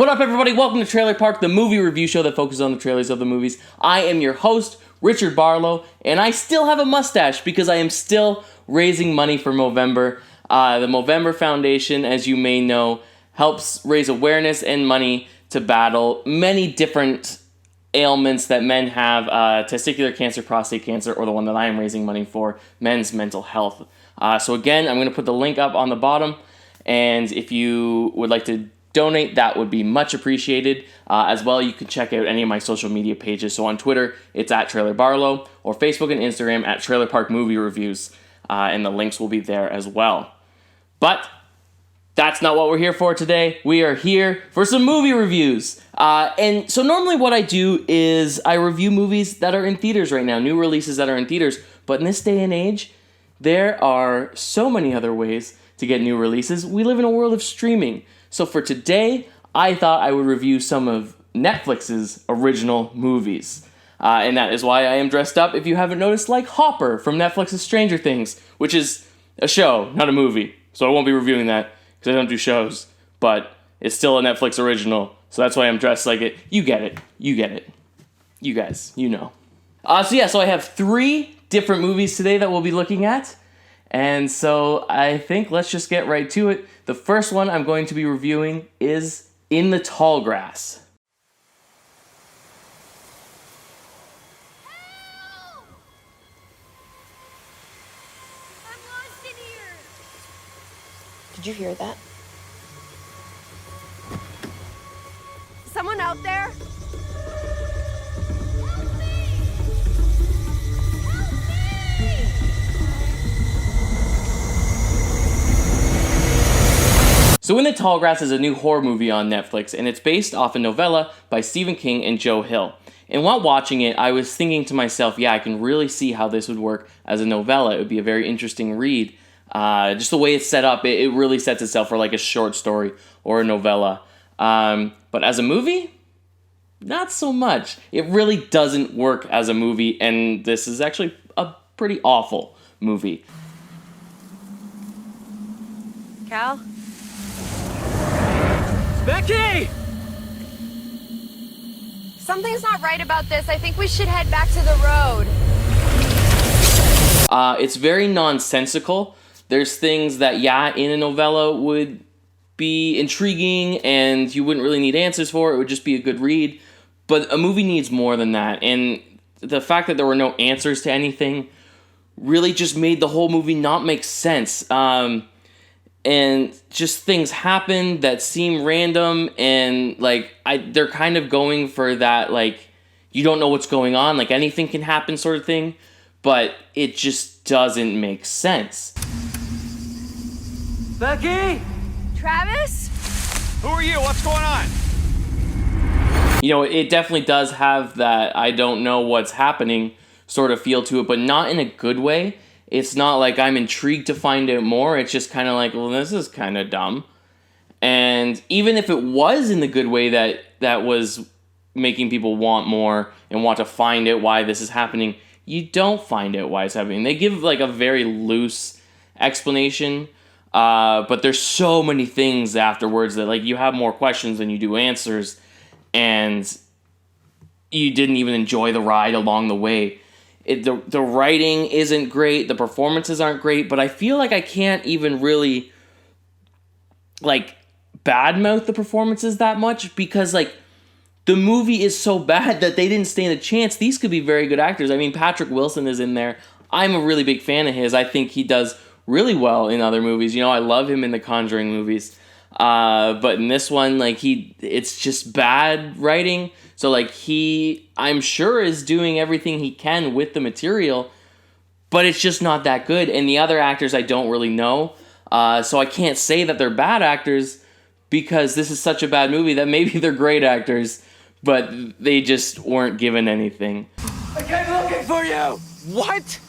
What up, everybody? Welcome to Trailer Park, the movie review show that focuses on the trailers of the movies. I am your host, Richard Barlow, and I still have a mustache because I am still raising money for Movember. The Movember Foundation, as you may know, helps raise awareness and money to battle many different ailments that men have, testicular cancer, prostate cancer, or the one that I am raising money for, men's mental health. So again, I'm going to put the link up on the bottom, and if you would like to donate, that would be much appreciated. As well, you can check out any of my social media pages. So on Twitter, it's at Trailer Barlow, or Facebook and Instagram at Trailer Park Movie Reviews, and the links will be there as well. But that's not what we're here for today. We are here for some movie reviews. And so normally what I do is I review movies that are in theaters right now, new releases that are in theaters. But in this day and age, there are so many other ways to get new releases. We live in a world of streaming. So for today, I thought I would review some of Netflix's original movies. And that is why I am dressed up, if you haven't noticed, like Hopper from Netflix's Stranger Things, which is a show, not a movie. So I won't be reviewing that because I don't do shows. But it's still a Netflix original, so that's why I'm dressed like it. You get it. You get it. You guys, you know. So I have 3 different movies today that we'll be looking at. And so I think let's just get right to it. The first one I'm going to be reviewing is In the Tall Grass. Help! I'm lost in here. Did you hear that? Someone out there? So In the Tall Grass is a new horror movie on Netflix, and it's based off a novella by Stephen King and Joe Hill. And while watching it, I was thinking to myself, yeah, I can really see how this would work as a novella. It would be a very interesting read. Just the way it's set up, it really sets itself for like a short story or a novella. But as a movie, not so much. It really doesn't work as a movie, and this is actually a pretty awful movie. Cal? Becky! Something's not right about this. I think we should head back to the road. It's very nonsensical. There's things that, in a novella would be intriguing and you wouldn't really need answers for. It would just be a good read. But a movie needs more than that. And the fact that there were no answers to anything really just made the whole movie not make sense. And just things happen that seem random, and they're kind of going for that, you don't know what's going on, anything can happen sort of thing, but it just doesn't make sense. Becky? Travis? Who are you? What's going on? You know, it definitely does have that I don't know what's happening sort of feel to it, but not in a good way. It's not like I'm intrigued to find out more. It's just kind of like, well, this is kind of dumb. And even if it was in the good way that was making people want more and want to find out why this is happening, you don't find out why it's happening. They give a very loose explanation, but there's so many things afterwards that you have more questions than you do answers, and you didn't even enjoy the ride along the way. The writing isn't great, the performances aren't great, but I feel like I can't even really, badmouth the performances that much, because, the movie is so bad that they didn't stand a chance. These could be very good actors. I mean, Patrick Wilson is in there. I'm a really big fan of his. I think he does really well in other movies. You know, I love him in the Conjuring movies. But in this one, it's just bad writing. So, I'm sure is doing everything he can with the material, but it's just not that good. And the other actors I don't really know. So I can't say that they're bad actors because this is such a bad movie that maybe they're great actors, but they just weren't given anything. I came looking for you! What?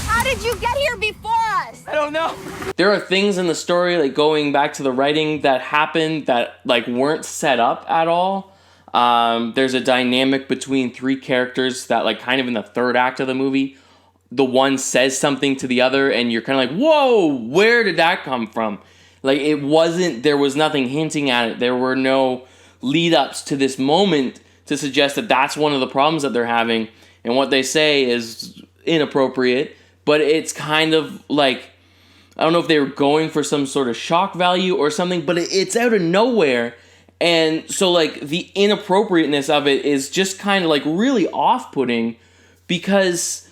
How did you get here before us? I don't know. There are things in the story, going back to the writing, that happened that, weren't set up at all. There's a dynamic between 3 characters that, kind of in the third act of the movie, the one says something to the other, and you're kind of like, whoa, where did that come from? There was nothing hinting at it. There were no, lead-ups to this moment to suggest that that's one of the problems that they're having, and what they say is inappropriate, but it's kind of like, I don't know if they were going for some sort of shock value or something, but it's out of nowhere. And so, like, the inappropriateness of it is just kind of, like, really off-putting because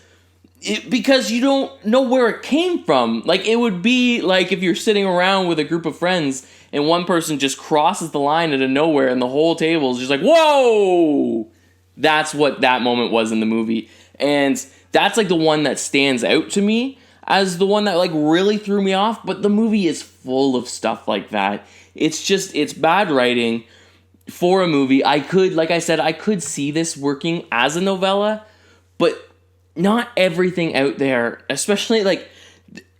you don't know where it came from. Like, it would be like if you're sitting around with a group of friends and one person just crosses the line out of nowhere and the whole table is just like, whoa! That's what that moment was in the movie. And that's, like, the one that stands out to me as the one that, like, really threw me off. But the movie is full of stuff like that. It's bad writing for a movie. I could see this working as a novella, but not everything out there, especially, like,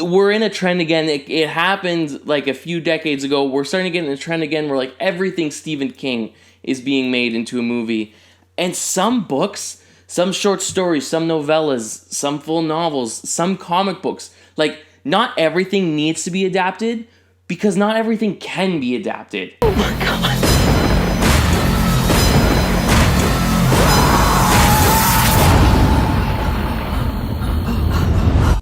we're in a trend again. It happened, like, a few decades ago. We're starting to get in a trend again where, like, everything Stephen King is being made into a movie. And some books, some short stories, some novellas, some full novels, some comic books, like, not everything needs to be adapted, because not everything can be adapted. Oh my god.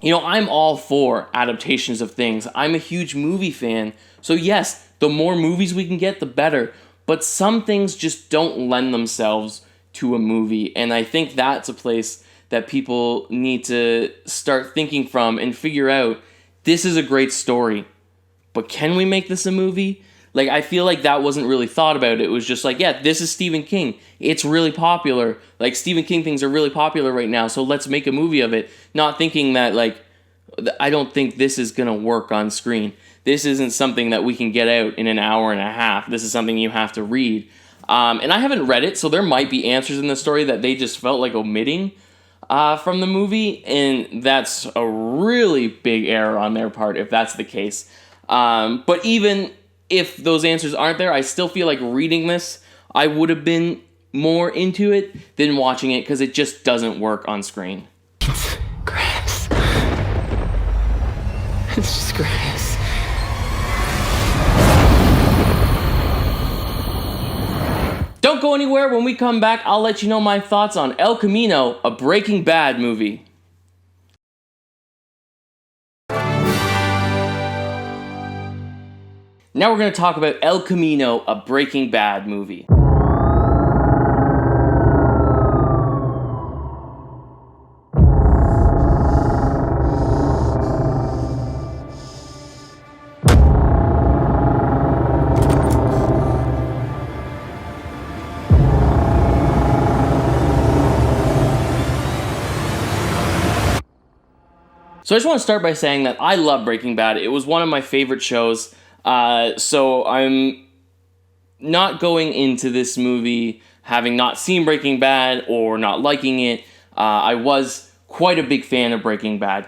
You know, I'm all for adaptations of things. I'm a huge movie fan. So yes, the more movies we can get, the better. But some things just don't lend themselves to a movie. And I think that's a place that people need to start thinking from and figure out, this is a great story, but can we make this a movie? Like, I feel like that wasn't really thought about. It was just like, yeah, this is Stephen King. It's really popular. Like, Stephen King things are really popular right now, so let's make a movie of it. Not thinking that, like, I don't think this is going to work on screen. This isn't something that we can get out in an hour and a half. This is something you have to read. And I haven't read it, so there might be answers in the story that they just felt like omitting from the movie, and that's a really big error on their part if that's the case. But even if those answers aren't there, I still feel like reading this, I would have been more into it than watching it, because it just doesn't work on screen. It's grass. It's just grass. Don't go anywhere. When we come back, I'll let you know my thoughts on El Camino, a Breaking Bad movie. Now we're going to talk about El Camino, a Breaking Bad movie. So I just want to start by saying that I love Breaking Bad. It was one of my favorite shows. So I'm not going into this movie having not seen Breaking Bad or not liking it. I was quite a big fan of Breaking Bad,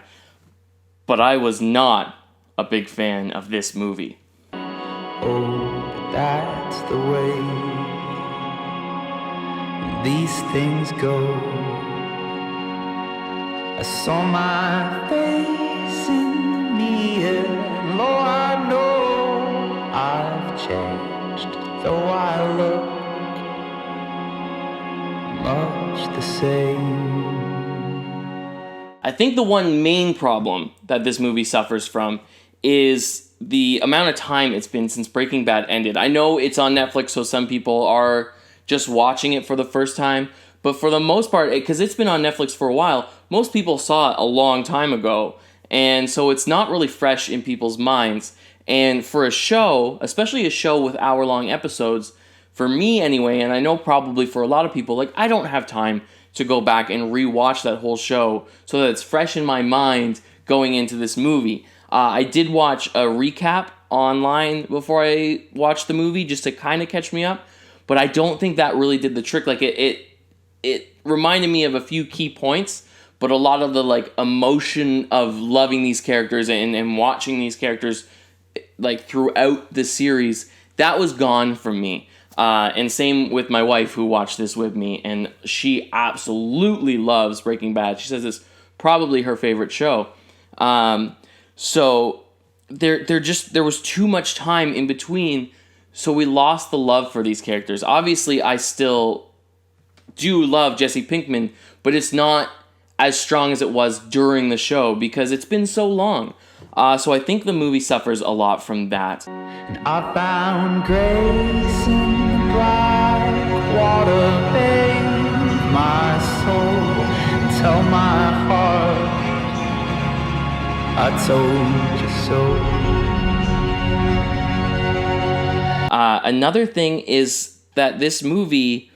but I was not a big fan of this movie. Oh, that's the way these things go. I saw my face in the mirror, and Lord, I know I've changed, though I look much the same. I think the one main problem that this movie suffers from is the amount of time it's been since Breaking Bad ended. I know it's on Netflix, so some people are just watching it for the first time, but for the most part, because it's been on Netflix for a while, most people saw it a long time ago, and so it's not really fresh in people's minds. And for a show, especially a show with hour-long episodes, for me anyway, and I know probably for a lot of people, like, I don't have time to go back and rewatch that whole show so that it's fresh in my mind going into this movie. I did watch a recap online before I watched the movie just to kind of catch me up, but I don't think that really did the trick. Like, it reminded me of a few key points, but a lot of the, like, emotion of loving these characters and watching these characters, like, throughout the series, that was gone from me. And same with my wife, who watched this with me, and she absolutely loves Breaking Bad. She says it's probably her favorite show. So there was too much time in between So we lost the love for these characters. Obviously, I still do love Jesse Pinkman, but it's not as strong as it was during the show because it's been so long. So I think the movie suffers a lot from that. And I found grace in the black water, bathe my soul, tell my heart I told you so. Another thing is that this movie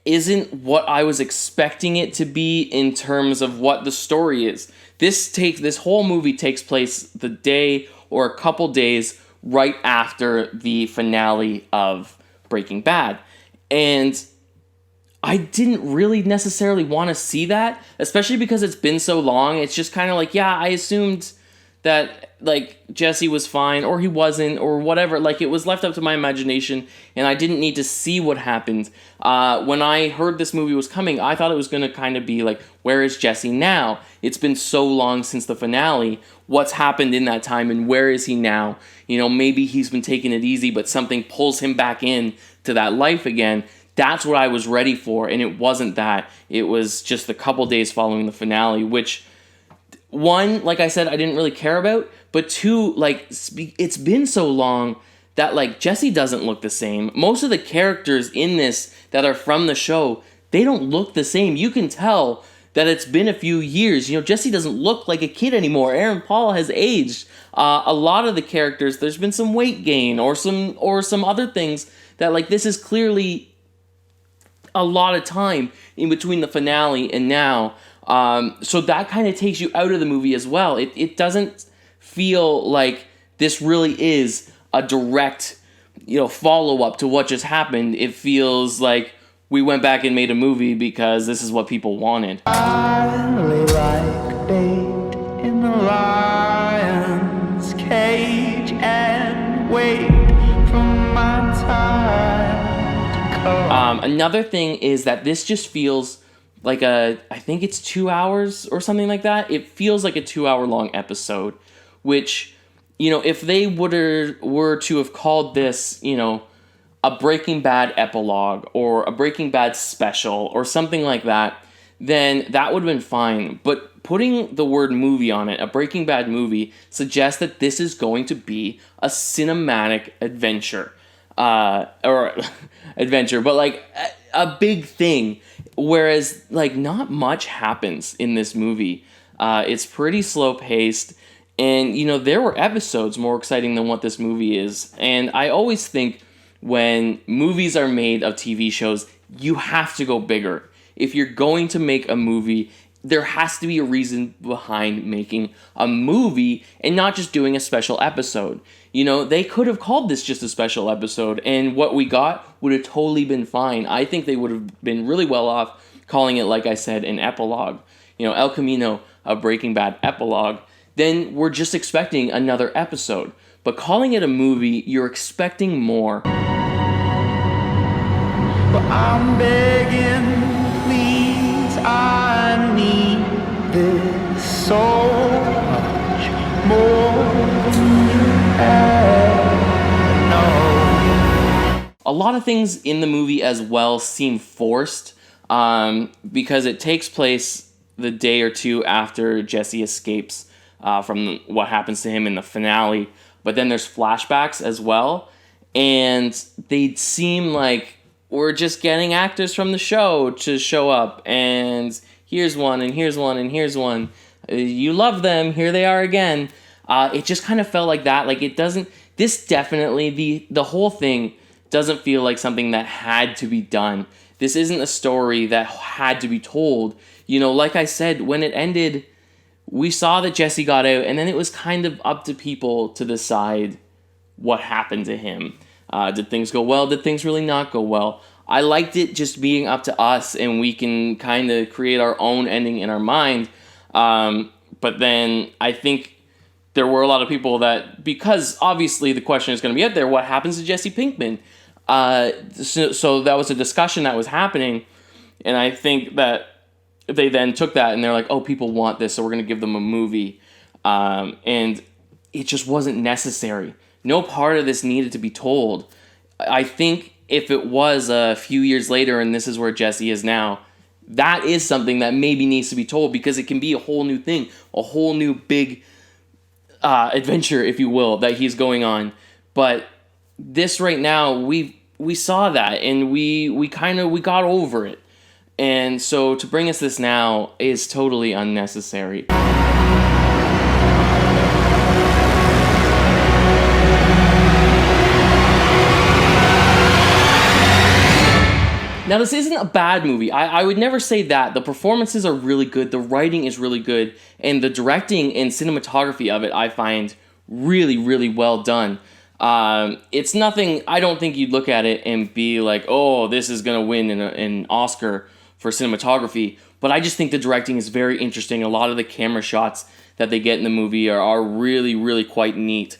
isn't what I was expecting it to be in terms of what the story is. This whole movie takes place the day or a couple days right after the finale of Breaking Bad. And I didn't really necessarily want to see that, especially because it's been so long. It's just kind of like, yeah, I assumed that, like, Jesse was fine, or he wasn't, or whatever. Like, it was left up to my imagination, and I didn't need to see what happened. When I heard this movie was coming, I thought it was going to kind of be like, where is Jesse now? It's been so long since the finale. What's happened in that time, and where is he now? You know, maybe he's been taking it easy, but something pulls him back in to that life again. That's what I was ready for, and it wasn't that. It was just a couple days following the finale, which, one, like I said, I didn't really care about, but two, like, it's been so long that, like, Jesse doesn't look the same. Most of the characters in this that are from the show, they don't look the same. You can tell that it's been a few years. You know, Jesse doesn't look like a kid anymore. Aaron Paul has aged. A lot of the characters, there's been some weight gain or some other things that, like, this is clearly a lot of time in between the finale and now. So that kind of takes you out of the movie as well. It doesn't feel like this really is a direct, follow-up to what just happened. It feels like we went back and made a movie because this is what people wanted. I lay like bait in the lion's cage and wait for my time to come. Another thing is that this just feels like I think it's 2 hours or something like that. It feels like a 2 hour long episode, which, if they were to have called this, a Breaking Bad epilogue or a Breaking Bad special or something like that, then that would have been fine. But putting the word movie on it, a Breaking Bad movie, suggests that this is going to be a cinematic adventure. Or adventure, but like a big thing. Whereas, like, not much happens in this movie. It's pretty slow paced. And, there were episodes more exciting than what this movie is. And I always think when movies are made of TV shows, you have to go bigger. If you're going to make a movie, there has to be a reason behind making a movie and not just doing a special episode. They could have called this just a special episode, and what we got would have totally been fine. I think they would have been really well off calling it, like I said, an epilogue. El Camino, a Breaking Bad epilogue. Then we're just expecting another episode. But calling it a movie, you're expecting more. But I'm begging, please, I need this so much more than you ever know. A lot of things in the movie as well seem forced because it takes place the day or two after Jesse escapes from what happens to him in the finale. But then there's flashbacks as well, and they seem like we're just getting actors from the show to show up, and here's one, and here's one, and here's one. You love them, here they are again. It just kind of felt like that. Like, it doesn't, this definitely, the whole thing doesn't feel like something that had to be done. This isn't a story that had to be told. Like I said, when it ended, we saw that Jesse got out, and then it was kind of up to people to decide what happened to him. Did things go well? Did things really not go well? I liked it just being up to us, and we can kind of create our own ending in our mind. But then I think there were a lot of people that, because obviously the question is going to be out there, what happens to Jesse Pinkman? So that was a discussion that was happening, and I think that they then took that and they're like, oh, people want this, so we're going to give them a movie. And it just wasn't necessary. no part of this needed to be told. I think if it was a few years later and this is where Jesse is now, that is something that maybe needs to be told, because it can be a whole new thing, a whole new big adventure, if you will, that he's going on. But this right now, we saw that, and we got over it. And so to bring us this now is totally unnecessary. Now, this isn't a bad movie. I would never say that. The performances are really good, the writing is really good, and the directing and cinematography of it I find really, really well done. It's nothing, I don't think you'd look at it and be like, oh, this is going to win an Oscar for cinematography, but I just think the directing is very interesting. A lot of the camera shots that they get in the movie are really, really quite neat.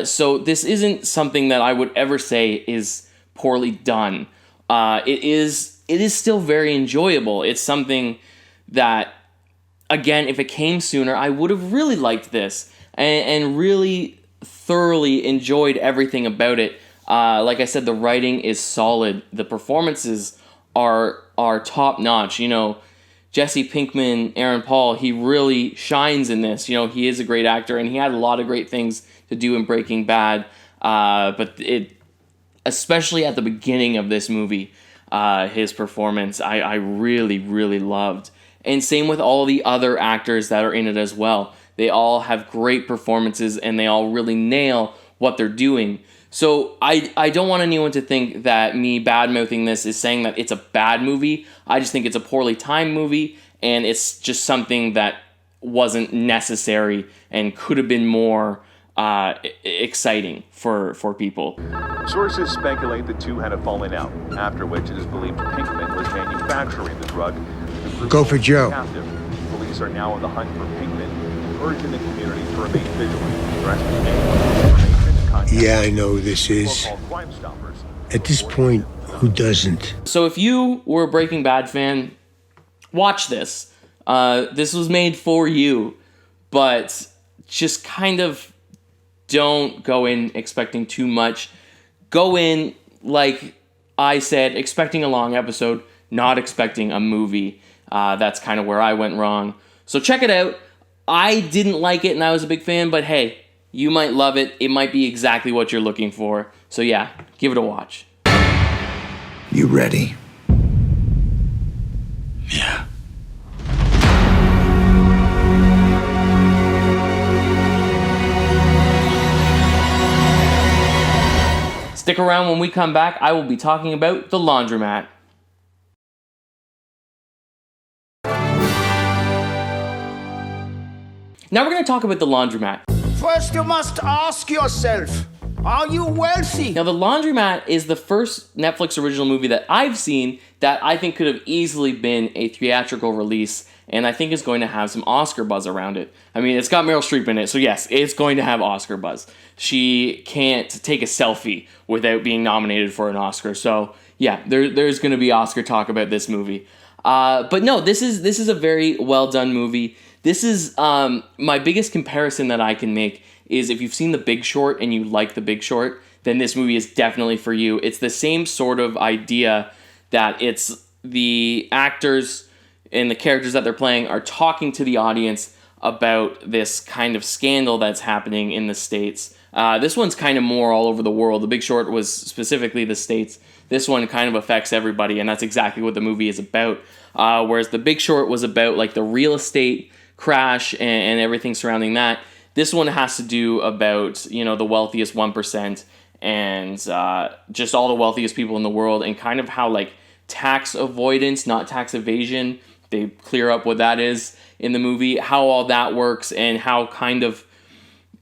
So this isn't something that I would ever say is poorly done. It is still very enjoyable. It's something that, again, if it came sooner, I would have really liked this and really thoroughly enjoyed everything about it. Like I said, the writing is solid. The performances are top notch. You know, Jesse Pinkman, Aaron Paul, he really shines in this. You know, he is a great actor, and he had a lot of great things to do in Breaking Bad. But especially at the beginning of this movie, his performance, I really, really loved. And same with all the other actors that are in it as well. They all have great performances, and they all really nail what they're doing. So I don't want anyone to think that me bad-mouthing this is saying that it's a bad movie. I just think it's a poorly timed movie, and it's just something that wasn't necessary and could have been more exciting for people. Sources speculate the two had a falling out, after which it is believed Pinkman was manufacturing the drug. Go for Joe. Captive. Police are now on the hunt for Pinkman, urging the community to remain vigilant. Arresting anyone with information, contact Yeah, I know who this is. so-called Crime Stoppers. At this point, who doesn't? So if you were a Breaking Bad fan, watch this. This was made for you, but just kind of don't go in expecting too much. Go in, like I said, expecting a long episode, not expecting a movie. That's kind of where I went wrong. So check it out. I didn't like it and I was a big fan, but hey, you might love it. It might be exactly what you're looking for. So yeah, give it a watch. You ready? Yeah. Stick around. When we come back, I will be talking about The Laundromat. Now we're going to talk about The Laundromat. First, you must ask yourself, are you wealthy? Now, The Laundromat is the first Netflix original movie that I've seen that I think could have easily been a theatrical release, and I think is going to have some Oscar buzz around it. I mean, it's got Meryl Streep in it, so yes, it's going to have Oscar buzz. She can't take a selfie without being nominated for an Oscar, so yeah, there's going to be Oscar talk about this movie. But no, this is a very well done movie. This is my biggest comparison that I can make is if you've seen The Big Short and you like The Big Short, then this movie is definitely for you. It's the same sort of idea that it's the actors and the characters that they're playing are talking to the audience about this kind of scandal that's happening in the States. This one's kind of more all over the world. The Big Short was specifically the States. This one kind of affects everybody, and that's exactly what the movie is about. Whereas The Big Short was about like the real estate crash and everything surrounding that. This one has to do about, you know, the wealthiest 1% and just all the wealthiest people in the world, and kind of how like tax avoidance, not tax evasion, they clear up what that is in the movie, how all that works, and how kind of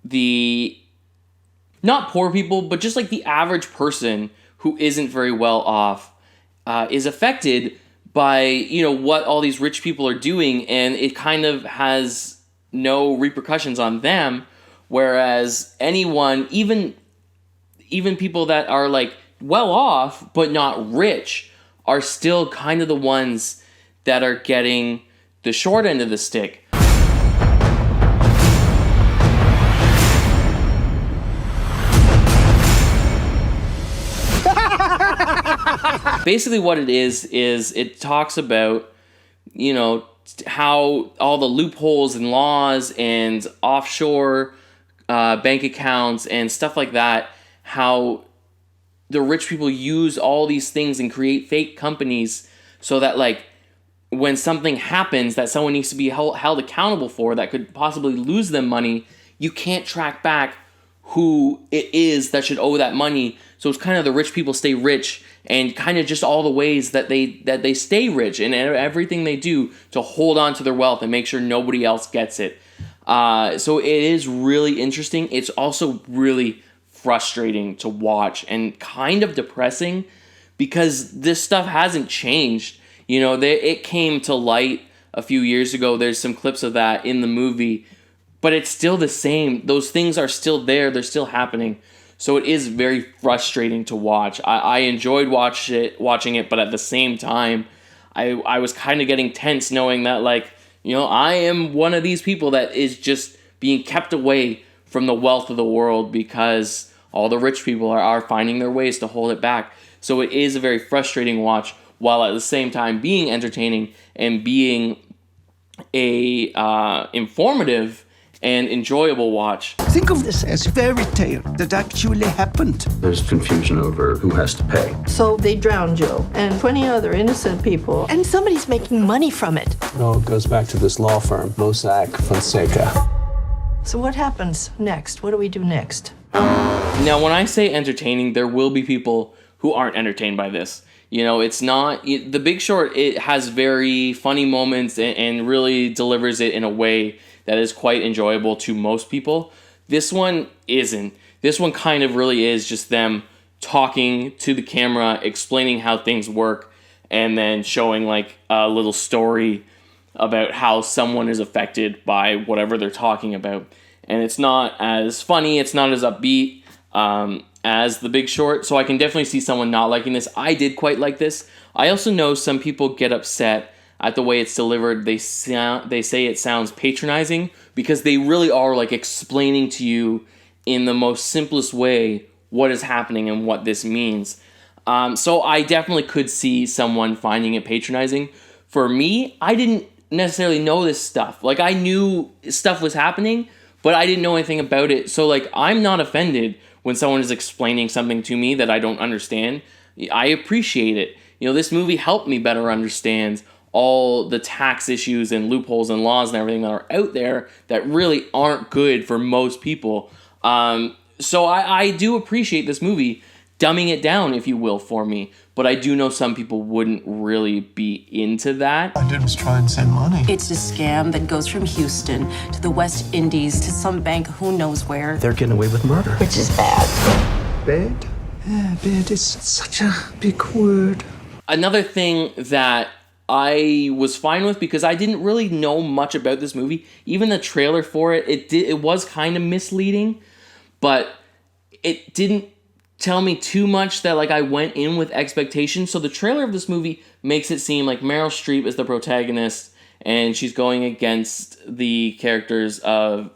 the, not poor people, but just like the average person who isn't very well off is affected by, you know, what all these rich people are doing, and it kind of has no repercussions on them, whereas anyone, even people that are like well off but not rich, are still kind of the ones that are getting the short end of the stick. Basically what it is it talks about, you know, how all the loopholes and laws and offshore bank accounts and stuff like that, how the rich people use all these things and create fake companies so that, like, when something happens that someone needs to be held accountable for that could possibly lose them money, you can't track back who it is that should owe that money. So it's kind of the rich people stay rich, and kind of just all the ways that they stay rich and everything they do to hold on to their wealth and make sure nobody else gets it. So it is really interesting. It's also really frustrating to watch and kind of depressing because this stuff hasn't changed. You know, it came to light a few years ago. There's some clips of that in the movie, but it's still the same. Those things are still there. They're still happening. So it is very frustrating to watch. I enjoyed watching it, but at the same time, I was kind of getting tense knowing that, like, you know, I am one of these people that is just being kept away from the wealth of the world because all the rich people are finding their ways to hold it back. So it is a very frustrating watch, while at the same time being entertaining and being a informative and enjoyable watch. Think of this as fairy tale that actually happened. There's confusion over who has to pay. So they drowned Joe and 20 other innocent people. And somebody's making money from it. No, it goes back to this law firm, Mossack Fonseca. So what happens next? What do we do next? Now, when I say entertaining, there will be people who aren't entertained by this. You know, it's not... The Big Short, it has very funny moments and really delivers it in a way that is quite enjoyable to most people. This one isn't. This one kind of really is just them talking to the camera, explaining how things work, and then showing, like, a little story about how someone is affected by whatever they're talking about. And it's not as funny, it's not as upbeat as The Big Short, so I can definitely see someone not liking this. I did quite like this. I also know some people get upset at the way it's delivered. They say it sounds patronizing because they really are, like, explaining to you in the most simplest way what is happening and what this means. So I definitely could see someone finding it patronizing. For me, I didn't necessarily know this stuff. Like, I knew stuff was happening, but I didn't know anything about it. So, like, I'm not offended when someone is explaining something to me that I don't understand. I appreciate it. You know, this movie helped me better understand all the tax issues and loopholes and laws and everything that are out there that really aren't good for most people. So I do appreciate this movie dumbing it down, if you will, for me. But I do know some people wouldn't really be into that. All I did was try and send money. It's a scam that goes from Houston to the West Indies to some bank who knows where. They're getting away with murder. Which is bad. Bad? Yeah, bad is such a big word. Another thing that I was fine with, because I didn't really know much about this movie. Even the trailer for it was kind of misleading, but it didn't tell me too much that, like, I went in with expectations. So the trailer of this movie makes it seem like Meryl Streep is the protagonist, and she's going against the characters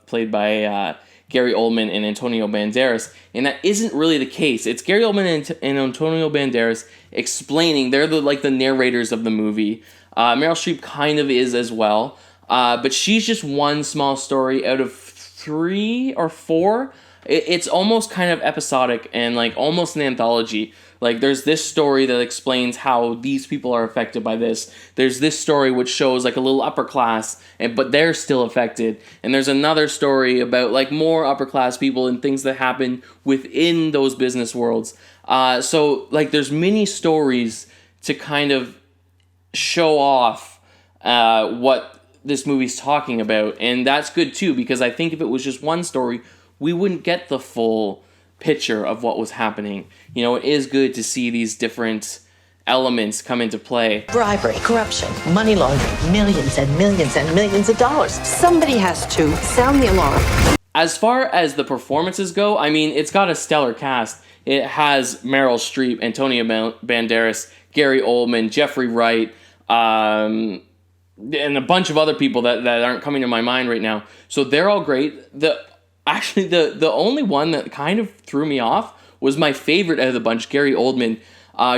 played by Gary Oldman and Antonio Banderas, and that isn't really the case. It's Gary Oldman and Antonio Banderas explaining. They're the narrators of the movie. Meryl Streep kind of is as well, but she's just one small story out of 3 or 4. It's almost kind of episodic and, like, almost an anthology. Like, there's this story that explains how these people are affected by this. There's this story which shows, like, a little upper class, but they're still affected. And there's another story about, like, more upper class people and things that happen within those business worlds. So, like, there's many stories to kind of show off what this movie's talking about. And that's good, too, because I think if it was just one story, we wouldn't get the full picture of what was happening. You know, it is good to see these different elements come into play. Bribery, corruption, money laundering, millions and millions and millions of dollars. Somebody has to sound the alarm. As far as the performances go, I mean, it's got a stellar cast. It has Meryl Streep, Antonio Banderas, Gary Oldman, Jeffrey Wright, and a bunch of other people that aren't coming to my mind right now. So they're all great. Actually, the only one that kind of threw me off was my favorite out of the bunch, Gary Oldman.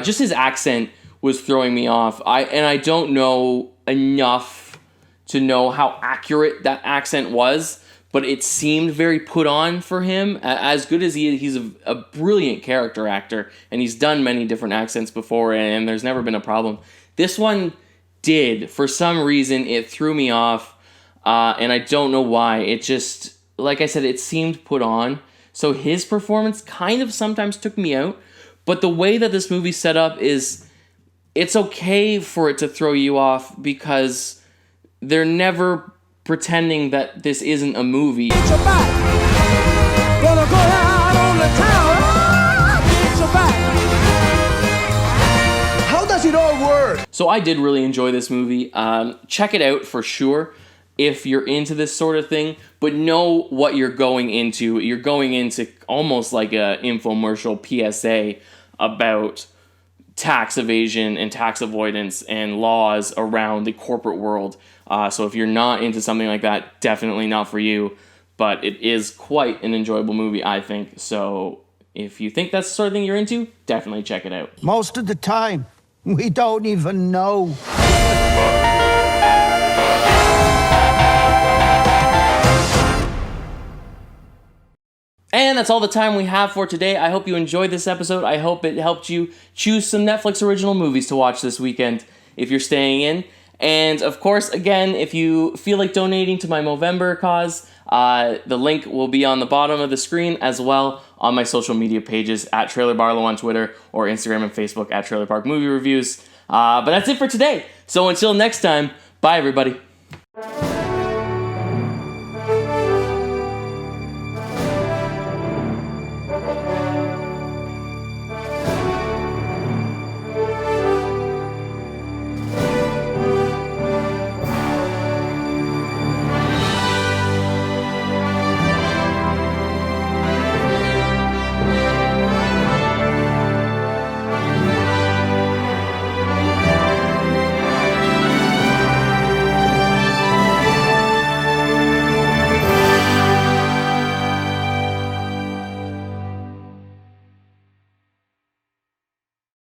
Just his accent was throwing me off. I don't know enough to know how accurate that accent was, but it seemed very put on for him. As good as he's a brilliant character actor, and he's done many different accents before, and there's never been a problem. This one did. For some reason, it threw me off, and I don't know why. It just, like I said, it seemed put on. So his performance kind of sometimes took me out, but the way that this movie's set up is, it's okay for it to throw you off because they're never pretending that this isn't a movie. Gonna go out on the town. Get your back. How does it all work? So I did really enjoy this movie. Check it out for sure if you're into this sort of thing, but know what you're going into. You're going into almost like a infomercial PSA about tax evasion and tax avoidance and laws around the corporate world. So if you're not into something like that, definitely not for you. But it is quite an enjoyable movie, I think. So if you think that's the sort of thing you're into, definitely check it out. Most of the time, we don't even know. And that's all the time we have for today. I hope you enjoyed this episode. I hope it helped you choose some Netflix original movies to watch this weekend if you're staying in. And of course, again, if you feel like donating to my Movember cause, the link will be on the bottom of the screen, as well on my social media pages at Trailer Barlow on Twitter or Instagram and Facebook at Trailer Park Movie Reviews. But that's it for today. So until next time, bye everybody.